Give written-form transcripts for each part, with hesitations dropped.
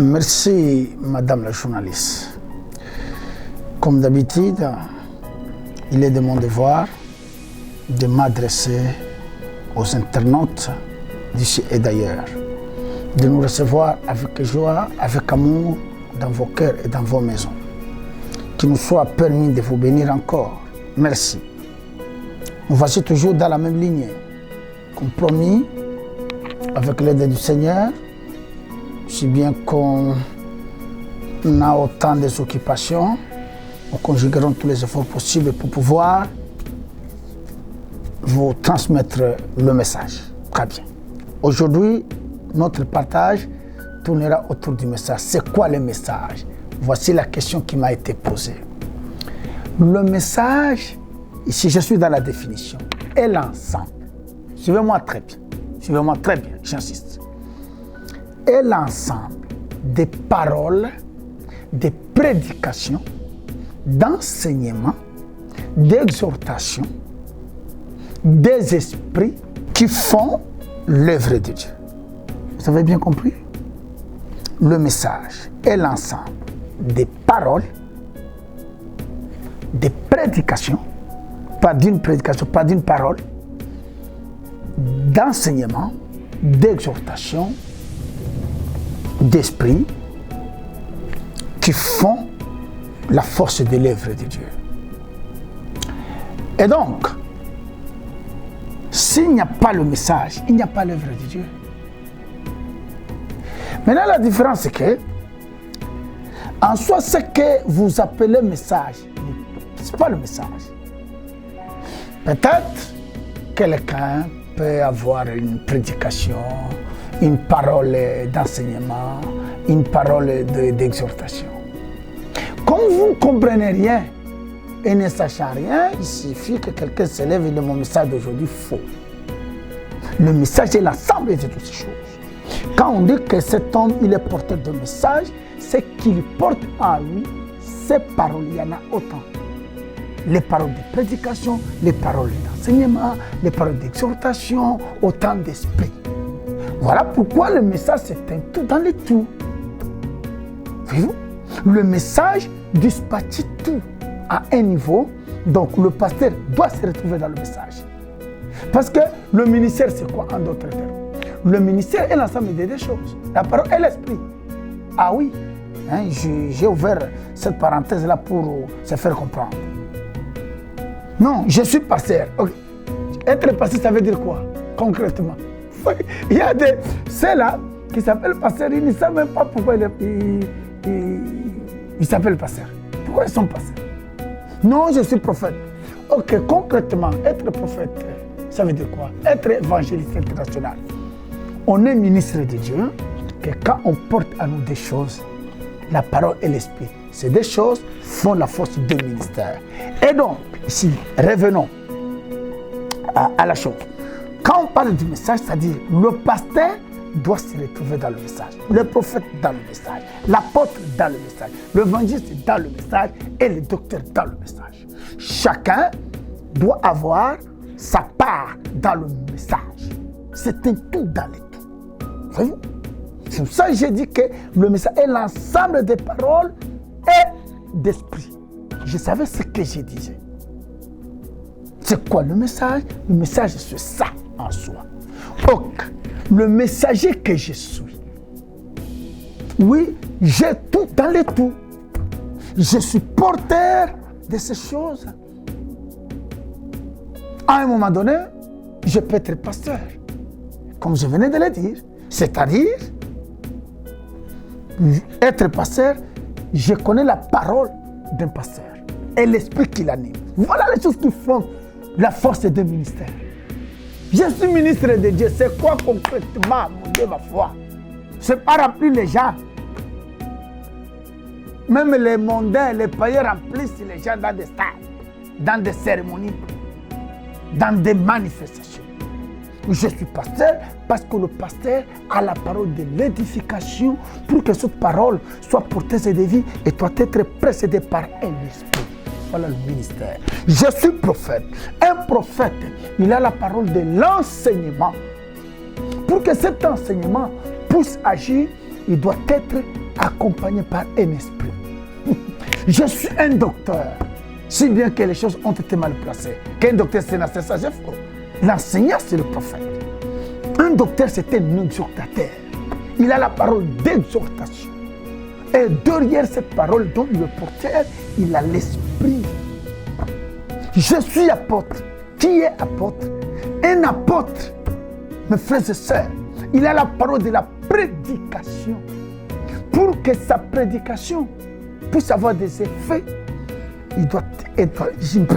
Merci, Madame la journaliste. Comme d'habitude, il est de mon devoir de m'adresser aux internautes d'ici et d'ailleurs, de nous recevoir avec joie, avec amour dans vos cœurs et dans vos maisons. Qu'il nous soit permis de vous bénir encore. Merci. Nous voici toujours dans la même lignée, comme promis, avec l'aide du Seigneur, si bien qu'on a autant des occupations, nous conjuguerons tous les efforts possibles pour pouvoir vous transmettre le message. Très bien. Aujourd'hui, notre partage tournera autour du message. C'est quoi le message? Voici la question qui m'a été posée. Le message, ici je suis dans la définition, est l'ensemble. Suivez-moi très bien, j'insiste. Est l'ensemble des paroles, des prédications, d'enseignements, d'exhortations, des esprits qui font l'œuvre de Dieu. Vous avez bien compris? Le message est l'ensemble des paroles, des prédications, pas d'une prédication, pas d'une parole, d'enseignement, d'exhortation, d'esprit qui font la force de l'œuvre de Dieu. Et donc, s'il n'y a pas le message, il n'y a pas l'œuvre de Dieu. Maintenant, la différence, c'est que, en soi, ce que vous appelez message, ce n'est pas le message. Peut-être quelqu'un peut avoir une prédication, une parole d'enseignement, une parole d'exhortation. Comme vous ne comprenez rien et ne sachant rien, il suffit que quelqu'un se lève et dit mon message d'aujourd'hui faux. Le message est l'ensemble de toutes ces choses. Quand on dit que cet homme il est porteur de message, c'est qu'il porte en lui ces paroles. Il y en a autant. Les paroles de prédication, les paroles d'enseignement, les paroles d'exhortation, autant d'esprit. Voilà pourquoi le message c'est un tout dans le tout. Voyez-vous? Le message dispatche tout à un niveau, donc le pasteur doit se retrouver dans le message. Parce que le ministère c'est quoi en d'autres termes? Le ministère est l'ensemble des deux choses. La parole et l'esprit. Ah oui, hein, j'ai ouvert cette parenthèse-là pour se faire comprendre. Non, je suis pasteur. Okay. Être pasteur, ça veut dire quoi, concrètement? Il y a ceux-là qui s'appellent pasteur, ils ne savent même pas pourquoi ils s'appellent pasteur. Pourquoi ils sont pasteurs? Non, je suis prophète. Ok, concrètement, être prophète, ça veut dire quoi? Être évangéliste international. On est ministre de Dieu, que quand on porte à nous des choses, la parole et l'esprit, ces deux choses font la force du ministère. Et donc, ici, revenons à la chose. Quand on parle du message, c'est-à-dire le pasteur doit se retrouver dans le message, le prophète dans le message, l'apôtre dans le message, l'évangéliste dans le message et le docteur dans le message. Chacun doit avoir sa part dans le message. C'est un tout dans le tout. Voyez-vous? C'est pour ça que j'ai dit que le message est l'ensemble des paroles et d'esprit. Je savais ce que je disais. C'est quoi le message? Le message, c'est ça en soi. Donc, le messager que je suis, oui, j'ai tout dans le tout. Je suis porteur de ces choses. À un moment donné, je peux être pasteur, comme je venais de le dire. C'est-à-dire, être pasteur, je connais la parole d'un pasteur et l'esprit qui l'anime. Voilà les choses qui font la force du ministère. Je suis ministre de Dieu. C'est quoi concrètement, mon Dieu, ma foi? C'est pas remplir les gens. Même les mondains, les païens remplissent les gens dans des stades, dans des cérémonies, dans des manifestations. Je suis pasteur parce que le pasteur a la parole de l'édification pour que cette parole soit porteuse de vie et doit être précédée par un esprit. Voilà le ministère. Je suis prophète. Un prophète, il a la parole de l'enseignement. Pour que cet enseignement puisse agir, il doit être accompagné par un esprit. Je suis un docteur, si bien que les choses ont été mal placées. Qu'un docteur, c'est un enseignant, ça c'est faux. L'enseignant, c'est le prophète. Un docteur, c'est un exhortateur. Il a la parole d'exhortation. Et derrière cette parole dont il est porteur, il a l'esprit. Je suis apôtre. Qui est apôtre? Un apôtre, mes frères et sœurs, il a la parole de la prédication. Pour que sa prédication puisse avoir des effets,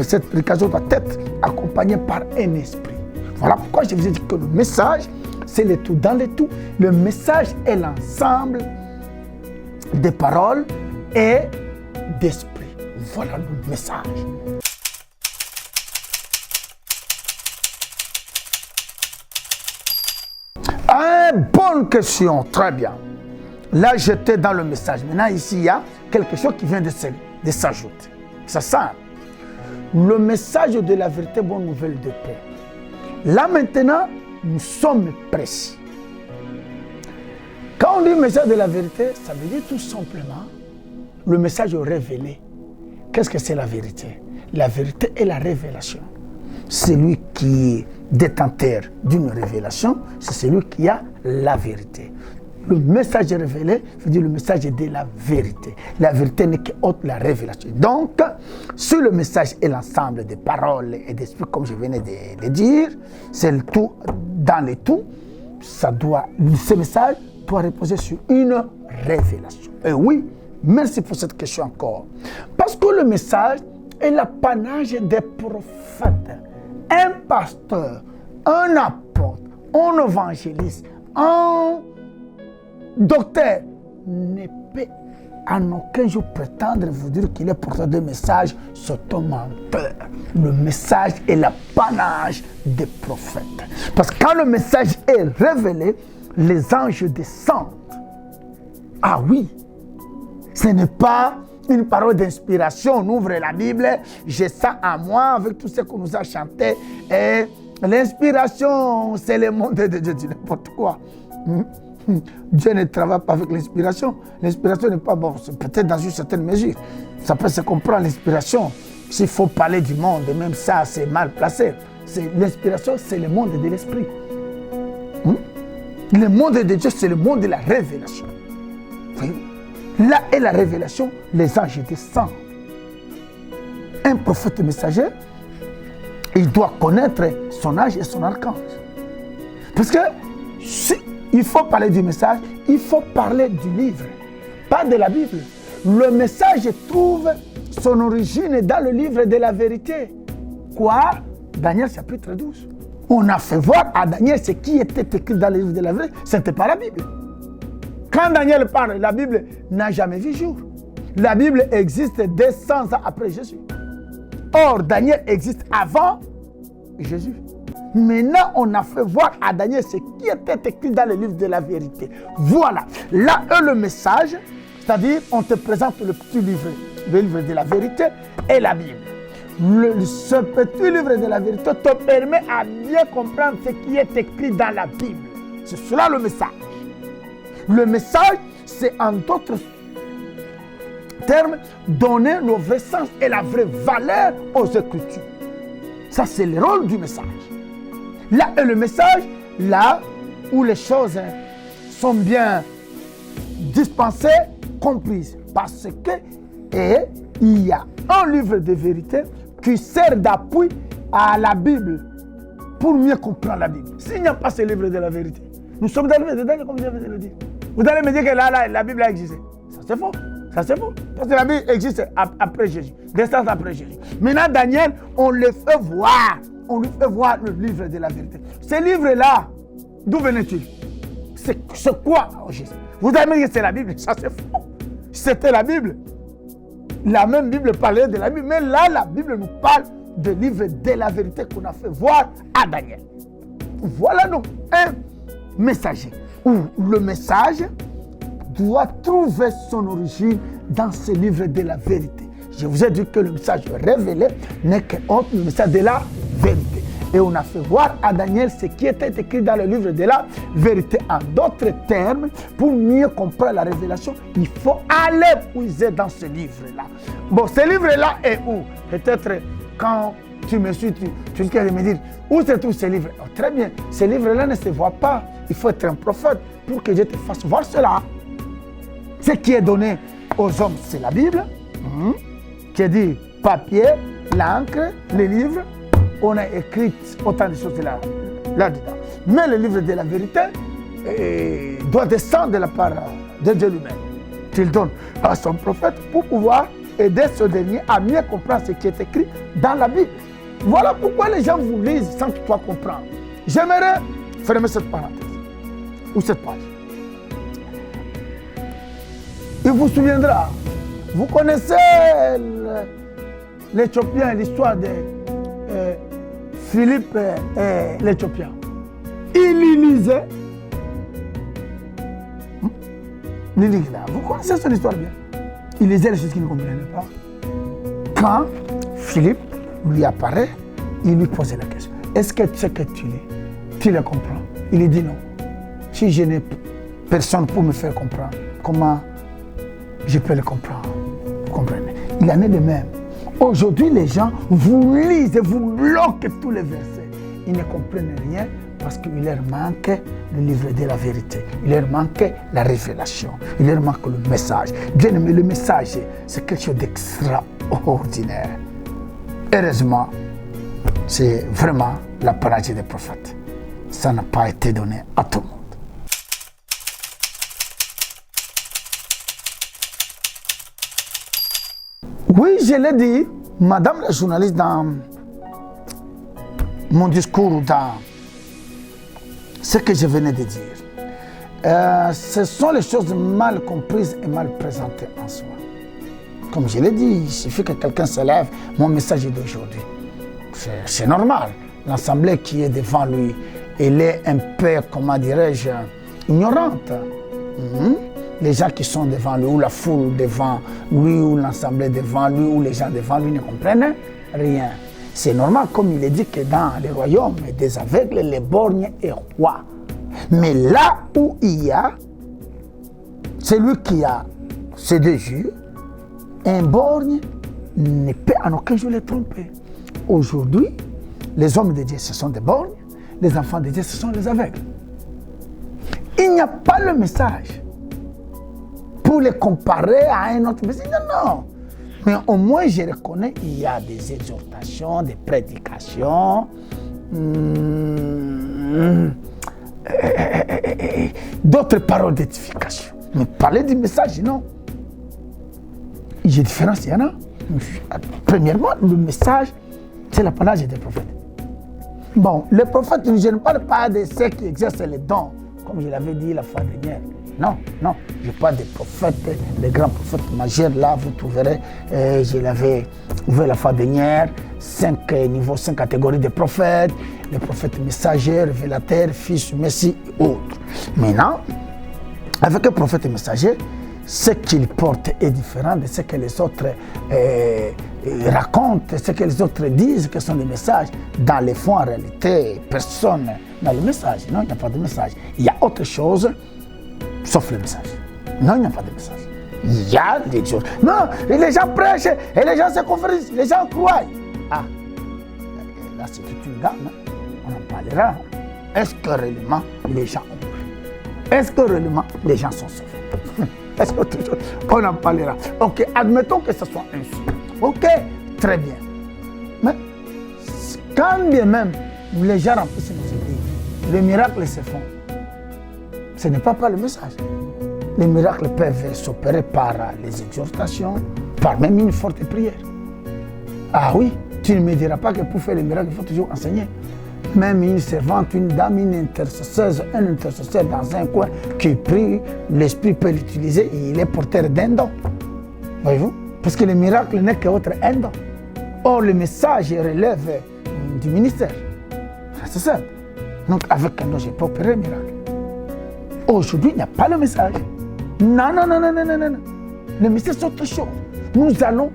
cette prédication doit être accompagnée par un esprit. Voilà pourquoi je vous ai dit que le message, c'est le tout dans le tout. Le message est l'ensemble des paroles et d'esprit. Voilà le message. Bonne question, très bien. Là, j'étais dans le message. Maintenant, ici, il y a quelque chose qui vient de s'ajouter. C'est simple. Le message de la vérité, bonne nouvelle de paix. Là, maintenant, nous sommes précis. Quand on dit message de la vérité, ça veut dire tout simplement le message révélé. Qu'est-ce que c'est la vérité? La vérité est la révélation. Celui qui est détenteur d'une révélation, c'est celui qui a la vérité. Le message révélé veut dire le message de la vérité. La vérité n'est qu'autre la révélation. Donc, si le message est l'ensemble des paroles et d'esprit, comme je venais de le dire, c'est le tout dans le tout, ce message doit reposer sur une révélation. Et oui, merci pour cette question encore. Parce que le message est l'apanage des prophètes. Un pasteur, un apôtre, un évangéliste, un docteur ne peut en aucun jour prétendre vous dire qu'il est porteur de message, c'est un menteur. Le message est l'apanage des prophètes. Parce que quand le message est révélé, les anges descendent. Ah oui, ce n'est pas une parole d'inspiration. On ouvre la Bible, j'ai ça à moi avec tout ce qu'on nous a chanté. Et l'inspiration, c'est le monde de Dieu, dit n'importe quoi. Dieu ne travaille pas avec l'inspiration. L'inspiration n'est pas bon, peut-être dans une certaine mesure. Ça peut se comprendre, l'inspiration. S'il faut parler du monde, même ça, c'est mal placé. L'inspiration, c'est le monde de l'esprit. Le monde de Dieu, c'est le monde de la révélation. Voyez? Là est la révélation, les anges descendent. Un prophète messager, il doit connaître son âge et son archange. Parce que si il faut parler du message, il faut parler du livre, pas de la Bible. Le message trouve son origine dans le livre de la vérité. Quoi? Daniel chapitre 12. On a fait voir à Daniel ce qui était écrit dans le livre de la vérité, ce n'était pas la Bible. Quand Daniel parle, la Bible n'a jamais vu jour. La Bible existe 200 ans après Jésus. Or, Daniel existe avant Jésus. Maintenant, on a fait voir à Daniel ce qui était écrit dans le livre de la vérité. Voilà. Là est le message, c'est-à-dire on te présente le petit livre, le livre de la vérité et la Bible. Ce petit livre de la vérité te permet à bien comprendre ce qui est écrit dans la Bible. C'est cela le message. Le message, c'est en d'autres termes, donner le vrai sens et la vraie valeur aux Écritures. Ça, c'est le rôle du message. Là est le message, là où les choses sont bien dispensées, comprises. Parce que il y a un livre de vérité qui sert d'appui à la Bible pour mieux comprendre la Bible. S'il n'y a pas ce livre de la vérité, nous sommes dans le livre de Daniel, comme je viens de le dire. Vous allez me dire que là, la Bible a existé. Ça, c'est faux. Ça, c'est faux. Parce que la Bible existe après Jésus, des ans après Jésus. Maintenant, Daniel, on le fait voir. On lui fait voir le livre de la vérité. Ce livre-là, d'où venait-il? C'est quoi? Vous allez me dire que c'est la Bible. Ça, c'est faux. C'était la Bible. La même Bible parlait de la Bible. Mais là, la Bible nous parle de livre de la vérité qu'on a fait voir à Daniel. Voilà donc un messager. Où le message doit trouver son origine dans ce livre de la vérité. Je vous ai dit que le message révélé n'est qu'un autre message de la vérité. Et on a fait voir à Daniel ce qui était écrit dans le livre de la vérité. En d'autres termes, pour mieux comprendre la révélation, il faut aller puiser dans ce livre-là. Bon, ce livre-là est où? Peut-être quand tu me suis, tu risques de me dire, où se trouve ce livre? Oh, très bien, ce livre-là ne se voit pas. Il faut être un prophète pour que je te fasse voir cela. Ce qui est donné aux hommes, c'est la Bible, qui dit papier, l'encre, les livres. On a écrit autant de choses là-dedans. Mais le livre de la vérité doit descendre de la part de Dieu lui-même, qu'il donne à son prophète pour pouvoir aider ce dernier à mieux comprendre ce qui est écrit dans la Bible. Voilà pourquoi les gens vous lisent sans que toi comprendre. J'aimerais fermer cette parenthèse ou cette page. Il vous souviendra, vous connaissez l'Éthiopien, l'histoire de Philippe et l'Éthiopien. Il lisait. Vous connaissez son histoire bien. Il lisait les choses qu'il ne comprenait pas. Quand Philippe lui apparaît, il lui posait la question. Est-ce que ce que tu lis, tu le comprends? Il lui dit non. Si je n'ai personne pour me faire comprendre, comment je peux le comprendre? Vous comprenez? Il en est de même. Aujourd'hui, les gens vous lisent et vous bloquent tous les versets. Ils ne comprennent rien parce qu'il leur manque le livre de la vérité. Il leur manque la révélation. Il leur manque le message. Bien aimé, le message, c'est quelque chose d'extraordinaire. Heureusement, c'est vraiment la parole des prophètes. Ça n'a pas été donné à tout le monde. Oui, je l'ai dit, madame la journaliste, dans mon discours, dans ce que je venais de dire. Ce sont les choses mal comprises et mal présentées en soi. Comme je l'ai dit, il suffit que quelqu'un se lève, mon message est d'aujourd'hui. C'est normal. L'assemblée qui est devant lui, elle est un peu, comment dirais-je, ignorante. Les gens qui sont devant lui, ou la foule devant lui, ou l'assemblée devant lui, ou les gens devant lui ne comprennent rien. C'est normal, comme il est dit que dans les royaumes des aveugles, les borgnes et rois. Mais là où il y a celui qui a ses deux yeux, un borgne ne peut en aucun jour les tromper. Aujourd'hui, les hommes de Dieu, ce sont des borgnes, les enfants de Dieu, ce sont les aveugles. Il n'y a pas le message pour les comparer à un autre message. Non. Mais au moins, je reconnais qu'il y a des exhortations, des prédications, d'autres paroles d'édification. Mais parler du message, non. Il y a différence, il y en a. Premièrement, le message, c'est l'apanage des prophètes. Bon, les prophètes, je ne parle pas de ceux qui exercent les dons, comme je l'avais dit la fois dernière. Non, je parle des prophètes, les grands prophètes majeurs. Là, vous trouverez, je l'avais ouvert la fois dernière, 5 catégories de prophètes, les prophètes messagers, révélateurs, fils, messie et autres. Maintenant, avec un prophète messager, ce qu'il porte est différent de ce que les autres racontent, ce que les autres disent que sont des messages. Dans les fonds, en réalité, personne n'a le message. Non, il n'y a pas de message. Il y a autre chose, sauf le message. Non, il n'y a pas de message. Il y a des choses. Non, et les gens prêchent, et les gens se conférissent, les gens croient. Ah, là c'est toute une gamme. On en parlera. Est-ce que réellement les gens ont cru? Est-ce que réellement les gens sont sauvés? Est-ce que toujours on en parlera? Ok, admettons que ce soit ainsi. Ok, très bien. Mais quand bien même les gens remplissent les églises, les miracles se font. Ce n'est pas le message. Les miracles peuvent s'opérer par les exhortations, par même une forte prière. Ah oui, tu ne me diras pas que pour faire les miracles, il faut toujours enseigner. Même une servante, une dame, une intercesseuse, un intercesseur dans un coin qui prie, l'esprit peut l'utiliser et il est porteur d'un don. Voyez-vous? Parce que le miracle n'est qu'autre un don. Or, le message relève du ministère. C'est simple. Donc, avec un don, je peux opérer le miracle. Aujourd'hui, il n'y a pas le message. Non. Le message, c'est autre chose. Nous allons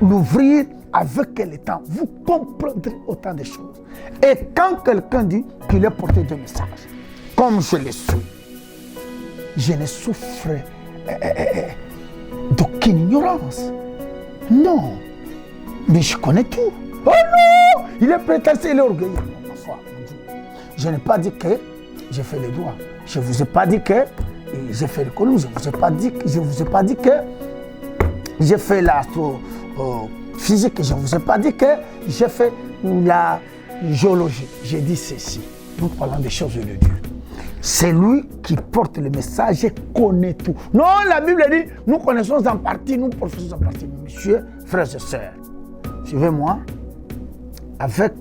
l'ouvrir avec le temps, vous comprendrez autant de choses. Et quand quelqu'un dit qu'il est porté de message, comme je le suis, je ne souffre d'aucune ignorance. Non, mais je connais tout. Oh non, il est prétentieux, il est orgueilleux. Ma foi, mon Dieu. Je n'ai pas dit que j'ai fait les doigts. Je ne vous ai pas dit que j'ai fait l'économie. Je ne vous ai pas dit que j'ai fait l'astrophysique. Je ne vous ai pas dit que j'ai fait la géologie. J'ai dit ceci. Nous parlons des choses de Dieu. C'est lui qui porte le message et connaît tout. Non, la Bible dit, nous connaissons en partie, nous professons en partie. Messieurs, frères et sœurs, suivez-moi avec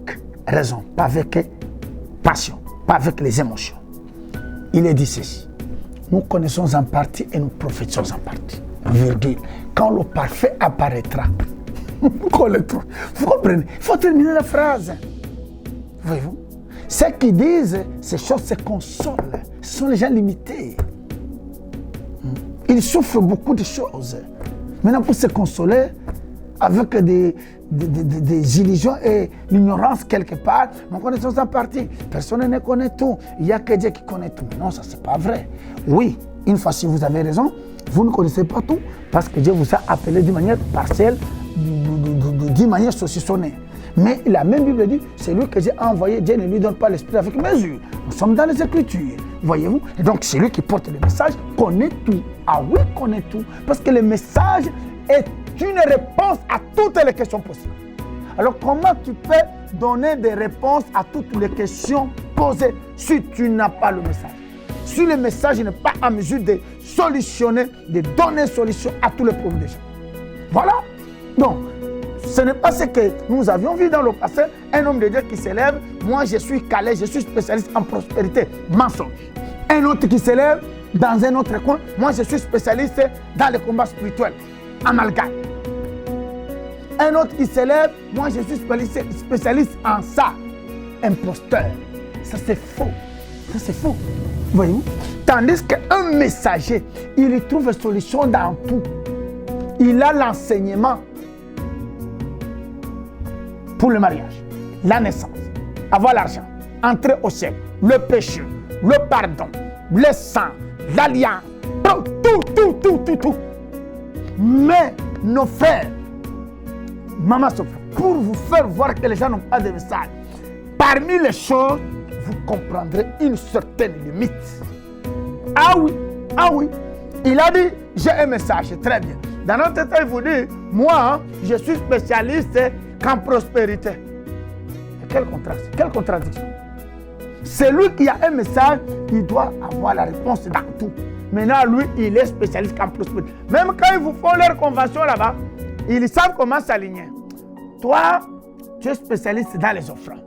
raison, pas avec passion, pas avec les émotions. Il est dit ceci. Nous connaissons en partie et nous professons en partie. Virgule. Quand le parfait apparaîtra, vous comprenez? Il faut terminer la phrase. Voyez-vous? Ceux qui disent ces choses se consolent. Ce sont les gens limités. Ils souffrent beaucoup de choses. Maintenant, pour se consoler avec des illusions et l'ignorance quelque part, nous connaissons en partie. Personne ne connaît tout. Il n'y a que Dieu qui connaît tout. Mais non, ça, c'est pas vrai. Oui, une fois si vous avez raison, vous ne connaissez pas tout parce que Dieu vous a appelé d'une manière partielle, d'une manière saucissonnée. Mais la même Bible dit, c'est lui que j'ai envoyé, Dieu ne lui donne pas l'esprit avec mesure. Nous sommes dans les Écritures, voyez-vous. Et donc, c'est lui qui porte le message, connaît tout. Ah oui, connaît tout. Parce que le message est une réponse à toutes les questions possibles. Alors, comment tu peux donner des réponses à toutes les questions posées si tu n'as pas le message? Si le message n'est pas en mesure de solutionner, de donner solution à tous les problèmes des gens. Voilà. Donc, ce n'est pas ce que nous avions vu dans le passé, un homme de Dieu qui s'élève, moi je suis calé, je suis spécialiste en prospérité, mensonge. Un autre qui s'élève dans un autre coin, moi je suis spécialiste dans le combat spirituel, amalgame. Un autre qui s'élève, moi je suis spécialiste en ça, imposteur. Ça c'est faux, ça c'est faux, voyez-vous. Tandis qu'un messager, il y trouve une solution dans tout. Il a l'enseignement pour le mariage, la naissance, avoir l'argent, entrer au ciel, le péché, le pardon, le sang, l'alliance, tout. Mais nos frères, maman Sophie, pour vous faire voir que les gens n'ont pas de message, parmi les choses, vous comprendrez une certaine limite. Ah oui, il a dit, j'ai un message, très bien. Dans notre temps, il vous dit, moi, je suis spécialiste en prospérité. Quel contraste, quelle contradiction. Celui qui a un message, il doit avoir la réponse dans tout. Maintenant, lui, il est spécialiste en prospérité. Même quand ils vous font leur convention là-bas, ils savent comment s'aligner. Toi, tu es spécialiste dans les offrandes.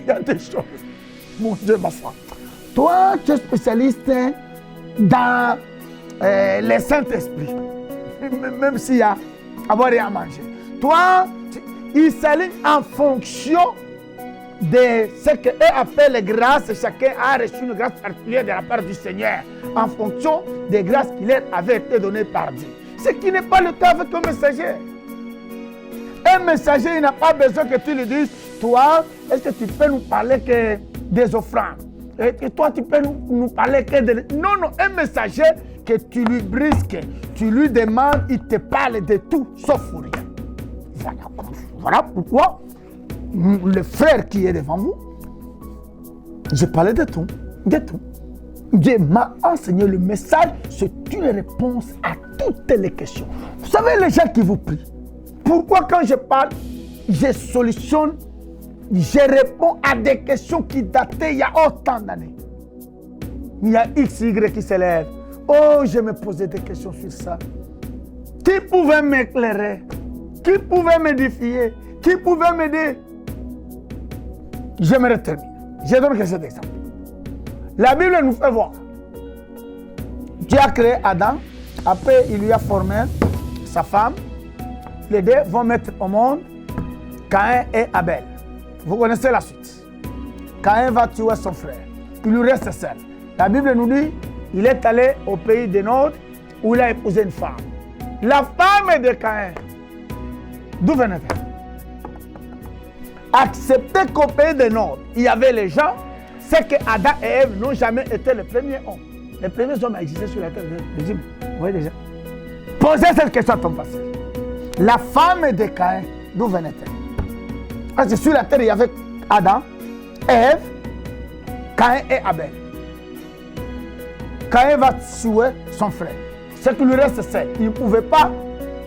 Il y a des choses. Mon Dieu, ma foi. Toi, tu es spécialiste dans les Saint-Esprit. Même s'il y a à boire et à manger. Toi, il s'aligne en fonction de ce qu'eux appellent grâce. Chacun a reçu une grâce particulière de la part du Seigneur, en fonction des grâces qui leur avaient été données par Dieu. Ce qui n'est pas le cas avec un messager. Un messager, il n'a pas besoin que tu lui dises, toi, est-ce que tu peux nous parler que des offrandes? Et toi, tu peux nous parler que de... Non, un messager que tu lui brisques, tu lui demandes, il te parle de tout, sauf rien. Voilà pourquoi le frère qui est devant vous, je parlais de tout, de tout. Dieu m'a enseigné le message, c'est une réponse à toutes les questions. Vous savez, les gens qui vous prient, pourquoi quand je parle, je solutionne, je réponds à des questions qui dataient il y a autant d'années. Il y a X, Y qui s'élève. Oh, je me posais des questions sur ça. Qui pouvait m'éclairer? Qui pouvait m'édifier? Qui pouvait m'aider? J'aimerais terminer. Je donne que cet exemple. La Bible nous fait voir. Dieu a créé Adam. Après, il lui a formé sa femme. Les deux vont mettre au monde Caïn et Abel. Vous connaissez la suite. Caïn va tuer son frère. Il lui reste seul. La Bible nous dit, il est allé au pays des Nord où il a épousé une femme. La femme de Caïn, d'où venait-elle? accepter qu'au pays du Nord, il y avait les gens, c'est que Adam et Ève n'ont jamais été les premiers hommes. Les premiers hommes à exister sur la terre. Vous voyez déjà. Posez cette question à ton passé. La femme de Caïn, d'où venait-elle? Parce que sur la terre, il y avait Adam, Ève, Caïn et Abel. Caïn va tuer son frère. Ce qui lui reste, c'est qu'il ne pouvait pas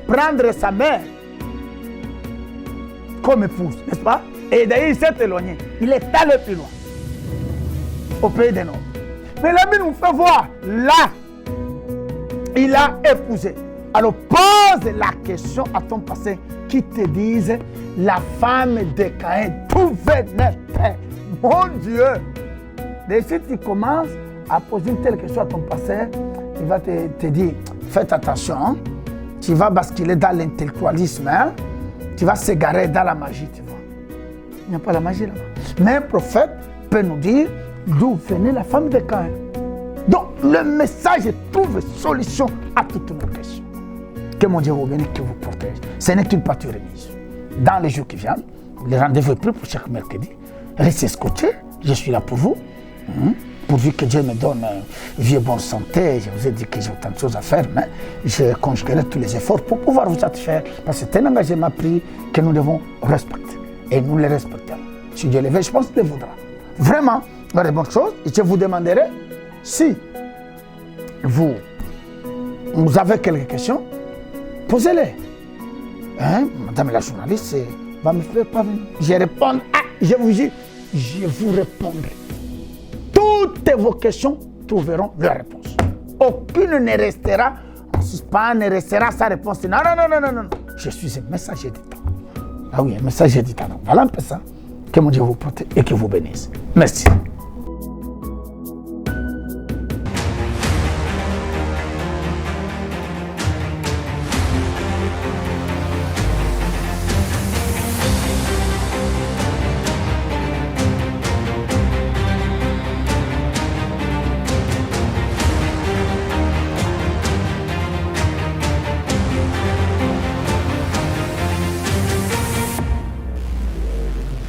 prendre sa mère comme épouse, n'est-ce pas? Et d'ailleurs, il s'est éloigné. Il est allé plus loin, au pays des Nord. Mais la Bible nous fait voir, là, il a épousé. Alors pose la question à ton passé qui te dise, la femme de Caïn, d'où venait-elle? Mon Dieu! Et si tu commences à poser une telle question à ton passé, il va te dire, faites attention, hein? Tu vas basculer dans l'intellectualisme, hein? Tu vas s'égarer dans la magie, tu vois. Il n'y a pas la magie là-bas. Mais un prophète peut nous dire d'où venait la femme de Caïn. Donc le message trouve solution à toutes nos questions. Que mon Dieu vous bénisse, que vous protège. Ce n'est une partie remise. Dans les jours qui viennent, le rendez-vous est pris pour chaque mercredi. Restez scotchés, je suis là pour vous. Pourvu que Dieu me donne vie et bonne santé, je vous ai dit que j'ai autant de choses à faire, mais je conjuguerai tous les efforts pour pouvoir vous satisfaire. Parce que c'est un engagement pris que nous devons respecter. Et nous les respectons. Si Dieu le veut, je pense qu'il le voudra. Vraiment, il y a de bonnes choses. Et je vous demanderai si vous avez quelques questions, posez-les. Hein? Madame la journaliste va me faire parvenir. Je réponds. Je vous dis, je vous répondrai. Toutes vos questions trouveront leur réponse. Aucune ne restera en suspens, ne restera sans réponse. Non. Je suis un messager du temps. Ah oui, un messager du temps. Voilà un peu ça. Que mon Dieu vous protège et que vous bénisse. Merci.